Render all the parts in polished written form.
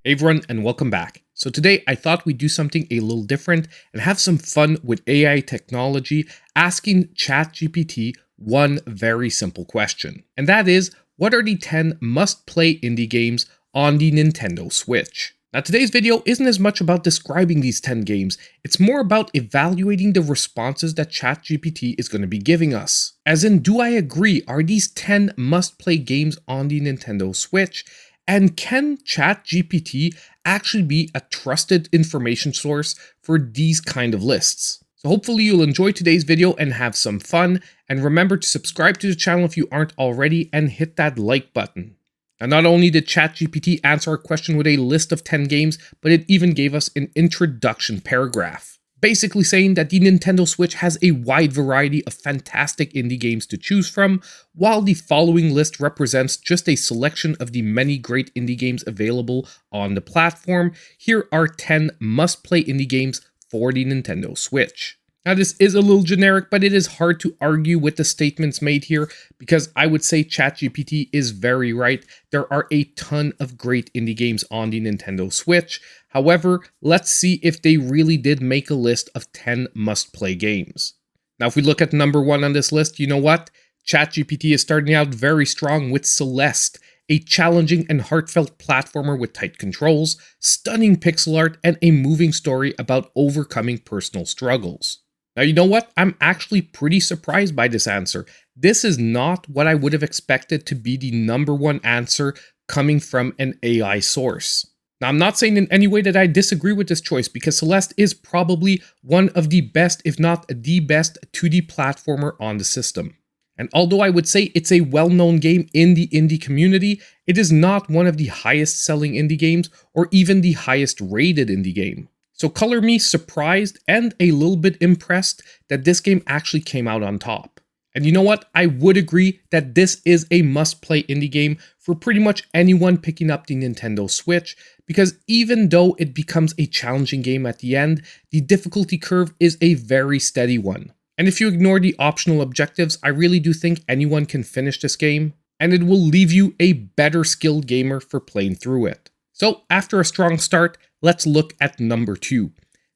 Hey everyone, and welcome back. So today I thought we'd do something a little different and have some fun with AI technology, asking ChatGPT one very simple question. And that is, what are the 10 must-play indie games on the Nintendo Switch? Now today's video isn't as much about describing these 10 games, it's more about evaluating the responses that ChatGPT is going to be giving us. As in, do I agree, are these 10 must-play games on the Nintendo Switch? And can ChatGPT actually be a trusted information source for these kind of lists? So hopefully you'll enjoy today's video and have some fun, and remember to subscribe to the channel if you aren't already and hit that like button. Now, not only did ChatGPT answer our question with a list of 10 games, but it even gave us an introduction paragraph, basically saying that the Nintendo Switch has a wide variety of fantastic indie games to choose from, while the following list represents just a selection of the many great indie games available on the platform. Here are 10 must-play indie games for the Nintendo Switch. Now this is a little generic, but it is hard to argue with the statements made here because I would say ChatGPT is very right. There are a ton of great indie games on the Nintendo Switch. However, let's see if they really did make a list of 10 must-play games. Now if we look at number 1 on this list, you know what? ChatGPT is starting out very strong with Celeste, a challenging and heartfelt platformer with tight controls, stunning pixel art, and a moving story about overcoming personal struggles. Now, you know what? I'm actually pretty surprised by this answer. This is not what I would have expected to be the number 1 answer coming from an AI source. Now, I'm not saying in any way that I disagree with this choice because Celeste is probably one of the best, if not the best, 2D platformer on the system. And although I would say it's a well-known game in the indie community, it is not one of the highest-selling indie games or even the highest-rated indie game. So color me surprised and a little bit impressed that this game actually came out on top. And you know what? I would agree that this is a must-play indie game for pretty much anyone picking up the Nintendo Switch, because even though it becomes a challenging game at the end, the difficulty curve is a very steady one. And if you ignore the optional objectives, I really do think anyone can finish this game, and it will leave you a better skilled gamer for playing through it. So after a strong start, let's look at number 2.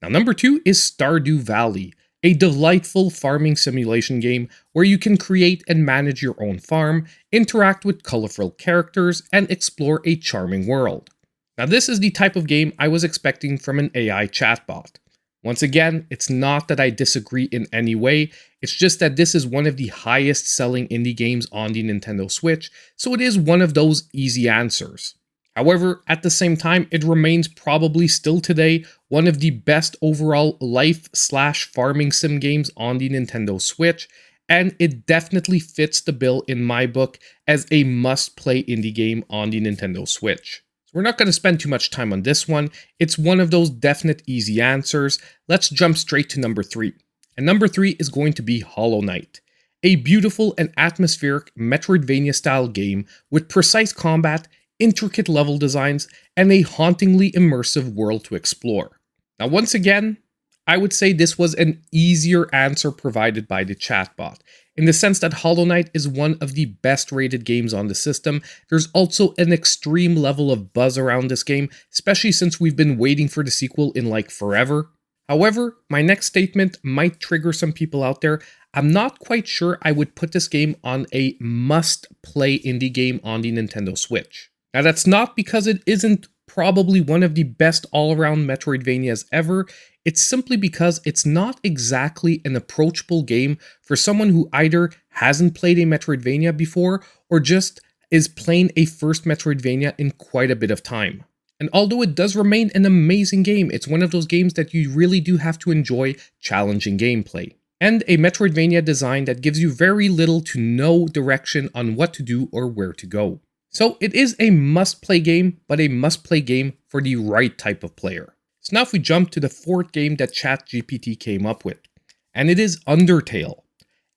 Now number 2 is Stardew Valley, a delightful farming simulation game where you can create and manage your own farm, interact with colorful characters, and explore a charming world. Now this is the type of game I was expecting from an AI chatbot. Once again, it's not that I disagree in any way, it's just that this is one of the highest selling indie games on the Nintendo Switch, so it is one of those easy answers. However, at the same time, it remains probably still today one of the best overall life/farming sim games on the Nintendo Switch, and it definitely fits the bill in my book as a must-play indie game on the Nintendo Switch. So we're not going to spend too much time on this one. It's one of those definite easy answers. Let's jump straight to number 3. And number 3 is going to be Hollow Knight, a beautiful and atmospheric Metroidvania-style game with precise combat, intricate level designs, and a hauntingly immersive world to explore. Now once again, I would say this was an easier answer provided by the chatbot, in the sense that Hollow Knight is one of the best rated games on the system. There's also an extreme level of buzz around this game, especially since we've been waiting for the sequel in like forever. However, my next statement might trigger some people out there. I'm not quite sure I would put this game on a must-play indie game on the Nintendo Switch. Now that's not because it isn't probably one of the best all-around Metroidvanias ever, it's simply because it's not exactly an approachable game for someone who either hasn't played a Metroidvania before or just is playing a first Metroidvania in quite a bit of time. And although it does remain an amazing game, it's one of those games that you really do have to enjoy challenging gameplay. And a Metroidvania design that gives you very little to no direction on what to do or where to go. So it is a must-play game, but a must-play game for the right type of player. So now if we jump to the 4th game that ChatGPT came up with, and it is Undertale,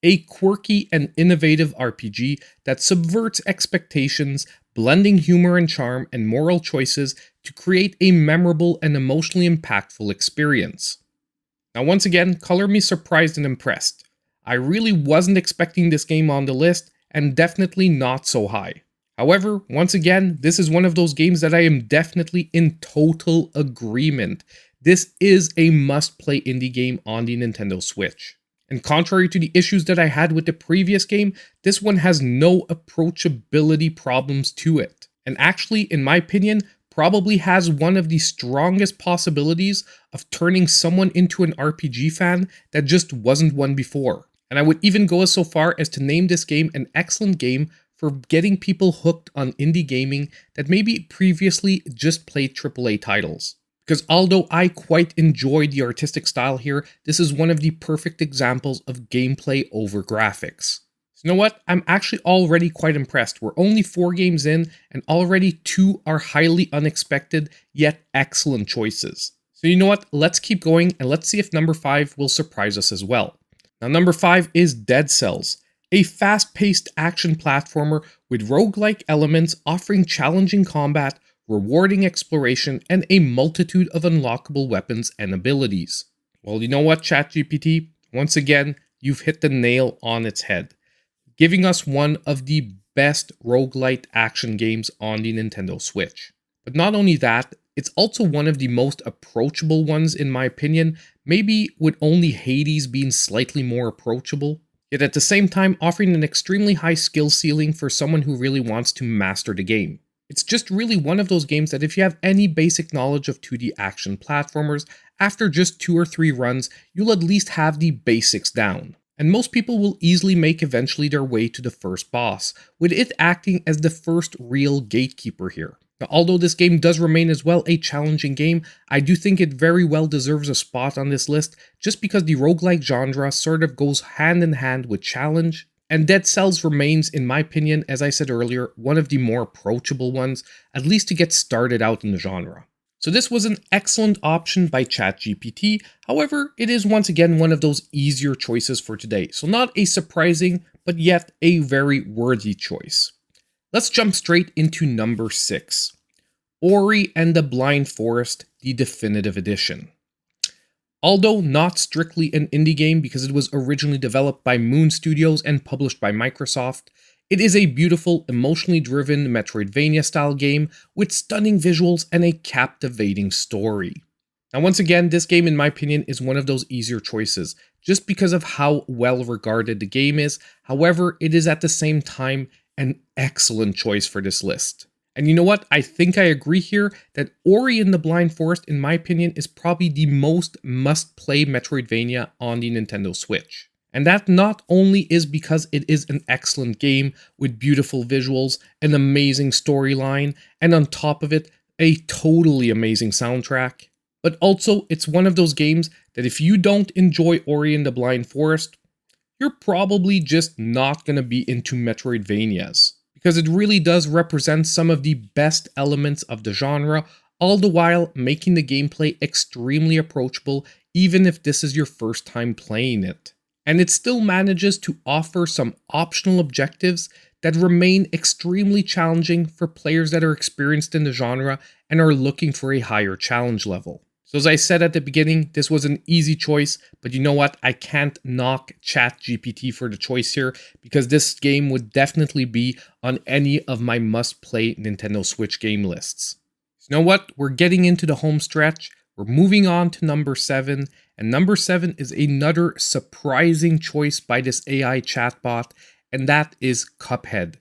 a quirky and innovative RPG that subverts expectations, blending humor and charm and moral choices to create a memorable and emotionally impactful experience. Now once again, color me surprised and impressed. I really wasn't expecting this game on the list, and definitely not so high. However, once again, this is one of those games that I am definitely in total agreement. This is a must-play indie game on the Nintendo Switch. And contrary to the issues that I had with the previous game, this one has no approachability problems to it. And actually, in my opinion, probably has one of the strongest possibilities of turning someone into an RPG fan that just wasn't one before. And I would even go so far as to name this game an excellent game for getting people hooked on indie gaming that maybe previously just played AAA titles. Because although I quite enjoy the artistic style here, this is one of the perfect examples of gameplay over graphics. So you know what? I'm actually already quite impressed. We're only 4 games in, and already 2 are highly unexpected, yet excellent choices. So you know what? Let's keep going, and let's see if number 5 will surprise us as well. Now number 5 is Dead Cells, a fast-paced action platformer with roguelike elements offering challenging combat, rewarding exploration, and a multitude of unlockable weapons and abilities. Well, you know what, ChatGPT? Once again, you've hit the nail on its head, giving us one of the best roguelite action games on the Nintendo Switch. But not only that, it's also one of the most approachable ones in my opinion, maybe with only Hades being slightly more approachable, yet at the same time offering an extremely high skill ceiling for someone who really wants to master the game. It's just really one of those games that if you have any basic knowledge of 2D action platformers, after just 2 or 3 runs, you'll at least have the basics down. And most people will easily make eventually their way to the first boss, with it acting as the first real gatekeeper here. Now, although this game does remain as well a challenging game, I do think it very well deserves a spot on this list just because the roguelike genre sort of goes hand in hand with challenge, and Dead Cells remains, in my opinion, as I said earlier, one of the more approachable ones, at least to get started out in the genre. So this was an excellent option by ChatGPT, however, it is once again one of those easier choices for today, so not a surprising, but yet a very worthy choice. Let's jump straight into number 6, Ori and the Blind Forest, the Definitive Edition. Although not strictly an indie game because it was originally developed by Moon Studios and published by Microsoft, it is a beautiful, emotionally driven Metroidvania-style game with stunning visuals and a captivating story. Now once again, this game in my opinion is one of those easier choices, just because of how well regarded the game is, however, it is at the same time an excellent choice for this list. And you know what? I think I agree here that Ori and the Blind Forest, in my opinion, is probably the most must-play Metroidvania on the Nintendo Switch. And that not only is because it is an excellent game with beautiful visuals, an amazing storyline, and on top of it, a totally amazing soundtrack, but also it's one of those games that if you don't enjoy Ori and the Blind Forest, you're probably just not going to be into Metroidvanias, because it really does represent some of the best elements of the genre, all the while making the gameplay extremely approachable even if this is your first time playing it. And it still manages to offer some optional objectives that remain extremely challenging for players that are experienced in the genre and are looking for a higher challenge level. So as I said at the beginning, this was an easy choice, but you know what? I can't knock ChatGPT for the choice here because this game would definitely be on any of my must-play Nintendo Switch game lists. So you know what? We're getting into the home stretch. We're moving on to number 7, and number 7 is another surprising choice by this AI chatbot, and that is Cuphead,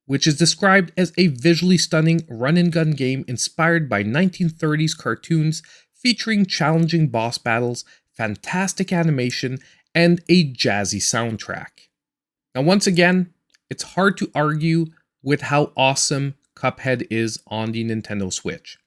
which is described as a visually stunning run-and-gun game inspired by 1930s cartoons featuring challenging boss battles, fantastic animation, and a jazzy soundtrack. Now once again, it's hard to argue with how awesome Cuphead is on the Nintendo Switch.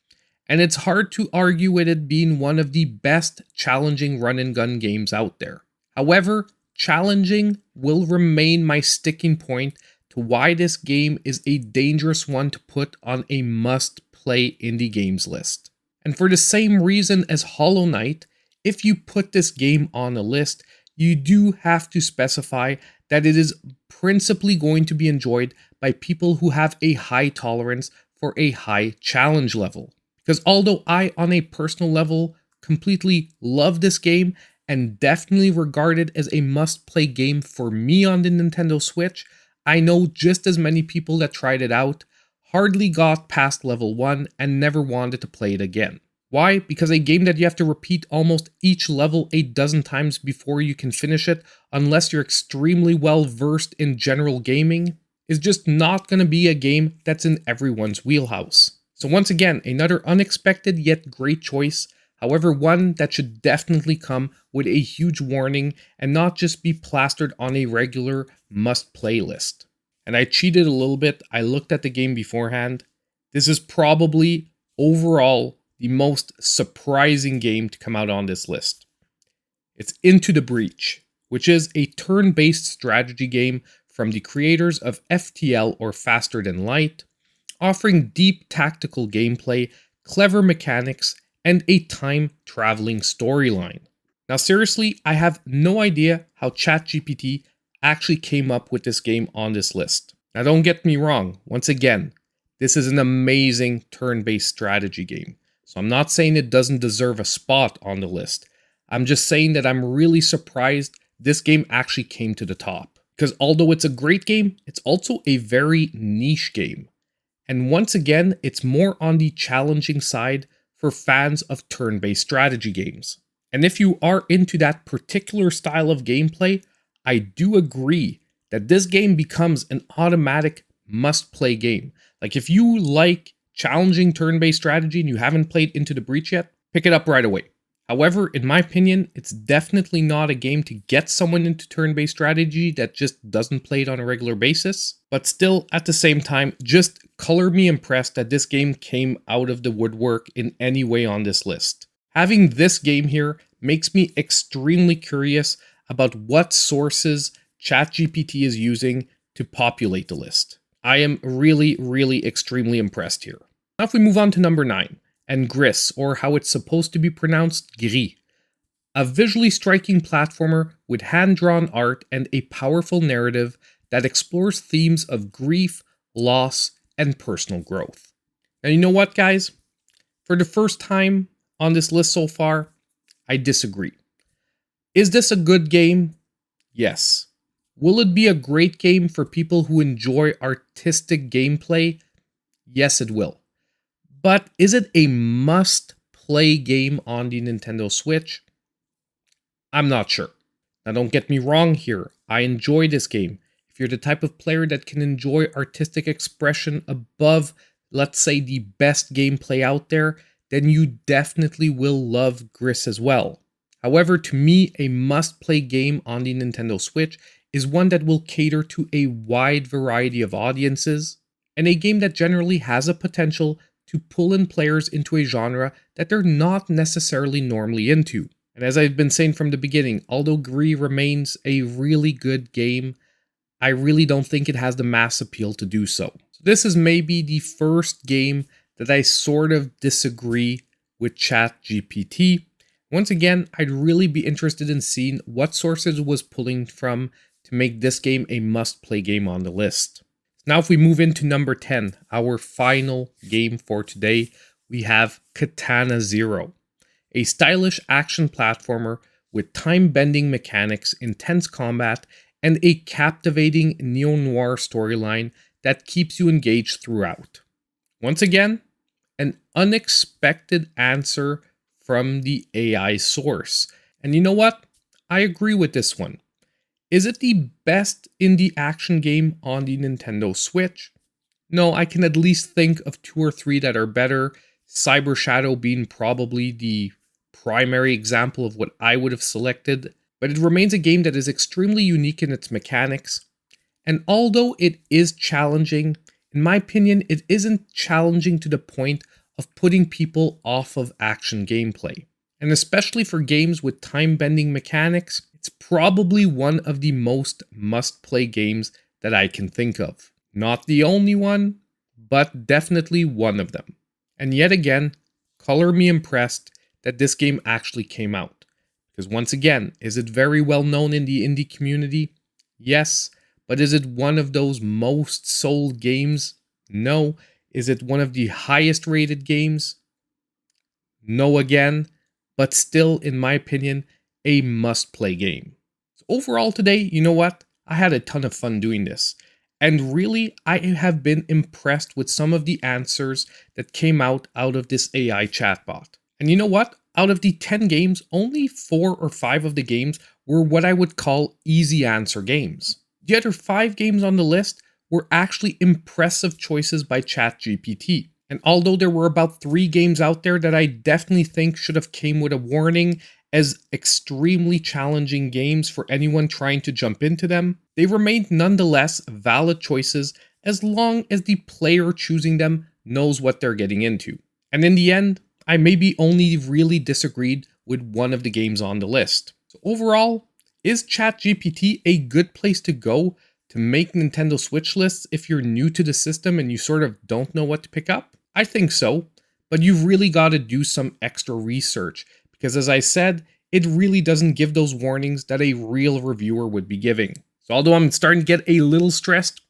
And it's hard to argue with it being one of the best challenging run-and-gun games out there. However, challenging will remain my sticking point to why this game is a dangerous one to put on a must-play indie games list. And for the same reason as Hollow Knight, if you put this game on a list, you do have to specify that it is principally going to be enjoyed by people who have a high tolerance for a high challenge level. Because although I, on a personal level, completely love this game and definitely regard it as a must-play game for me on the Nintendo Switch, I know just as many people that tried it out hardly got past level 1 and never wanted to play it again. Why? Because a game that you have to repeat almost each level a dozen times before you can finish it, unless you're extremely well versed in general gaming, is just not going to be a game that's in everyone's wheelhouse. So once again, another unexpected yet great choice, however one that should definitely come with a huge warning and not just be plastered on a regular must-play list. And I cheated a little bit, I looked at the game beforehand. This is probably, overall, the most surprising game to come out on this list. It's Into the Breach, which is a turn-based strategy game from the creators of FTL or Faster Than Light, offering deep tactical gameplay, clever mechanics, and a time-traveling storyline. Now seriously, I have no idea how ChatGPT actually came up with this game on this list. Now don't get me wrong, once again, this is an amazing turn-based strategy game. So I'm not saying it doesn't deserve a spot on the list. I'm just saying that I'm really surprised this game actually came to the top. Because although it's a great game, it's also a very niche game. And once again, it's more on the challenging side for fans of turn-based strategy games. And if you are into that particular style of gameplay, I do agree that this game becomes an automatic must-play game. Like if you like challenging turn-based strategy and you haven't played Into the Breach yet, pick it up right away. However, in my opinion, it's definitely not a game to get someone into turn-based strategy that just doesn't play it on a regular basis. But still, at the same time, just color me impressed that this game came out of the woodwork in any way on this list. Having this game here makes me extremely curious about what sources ChatGPT is using to populate the list. I am really extremely impressed here. Now if we move on to number 9, and Gris, or how it's supposed to be pronounced, Gris. A visually striking platformer with hand-drawn art and a powerful narrative that explores themes of grief, loss, and personal growth. Now you know what, guys? For the first time on this list so far, I disagree. Is this a good game? Yes. Will it be a great game for people who enjoy artistic gameplay? Yes, it will. But is it a must-play game on the Nintendo Switch? I'm not sure. Now don't get me wrong here, I enjoy this game. If you're the type of player that can enjoy artistic expression above, let's say, the best gameplay out there, then you definitely will love Gris as well. However, to me, a must-play game on the Nintendo Switch is one that will cater to a wide variety of audiences, and a game that generally has a potential to pull in players into a genre that they're not necessarily normally into. And as I've been saying from the beginning, although Gris remains a really good game, I really don't think it has the mass appeal to do so. This is maybe the first game that I sort of disagree with ChatGPT. Once again, I'd really be interested in seeing what sources it was pulling from to make this game a must-play game on the list. Now if we move into number 10, our final game for today, we have Katana Zero, a stylish action platformer with time-bending mechanics, intense combat, and a captivating neo-noir storyline that keeps you engaged throughout. Once again, an unexpected answer from the AI source. And you know what? I agree with this one. Is it the best indie action game on the Nintendo Switch? No, I can at least think of 2 or 3 that are better, Cyber Shadow being probably the primary example of what I would have selected, but it remains a game that is extremely unique in its mechanics. And although it is challenging, in my opinion, it isn't challenging to the point of putting people off of action gameplay. And especially for games with time-bending mechanics, it's probably one of the most must-play games that I can think of. Not the only one, but definitely one of them. And yet again, color me impressed that this game actually came out. Because once again, is it very well known in the indie community? Yes. But is it one of those most sold games? No. Is it one of the highest rated games? No again. But still, in my opinion, a must-play game. So overall today, you know what? I had a ton of fun doing this. And really, I have been impressed with some of the answers that came out of this AI chatbot. And you know what? Out of the 10 games, only 4 or 5 of the games were what I would call easy answer games. The other 5 games on the list were actually impressive choices by ChatGPT. And although there were about 3 games out there that I definitely think should have came with a warning as extremely challenging games for anyone trying to jump into them, they remained nonetheless valid choices as long as the player choosing them knows what they're getting into. And in the end, I maybe only really disagreed with one of the games on the list. So overall, is ChatGPT a good place to go to make Nintendo Switch lists if you're new to the system and you sort of don't know what to pick up? I think so, but you've really got to do some extra research because, as I said, it really doesn't give those warnings that a real reviewer would be giving. So although I'm starting to get a little stressed,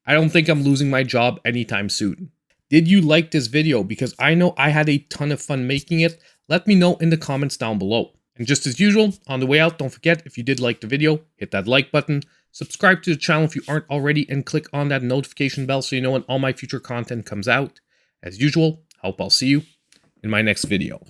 I don't think I'm losing my job anytime soon. Did you like this video? Because I know I had a ton of fun making it. Let me know in the comments down below. And just as usual, on the way out, don't forget, if you did like the video, hit that like button, subscribe to the channel if you aren't already, and click on that notification bell so you know when all my future content comes out. As usual, I hope I'll see you in my next video.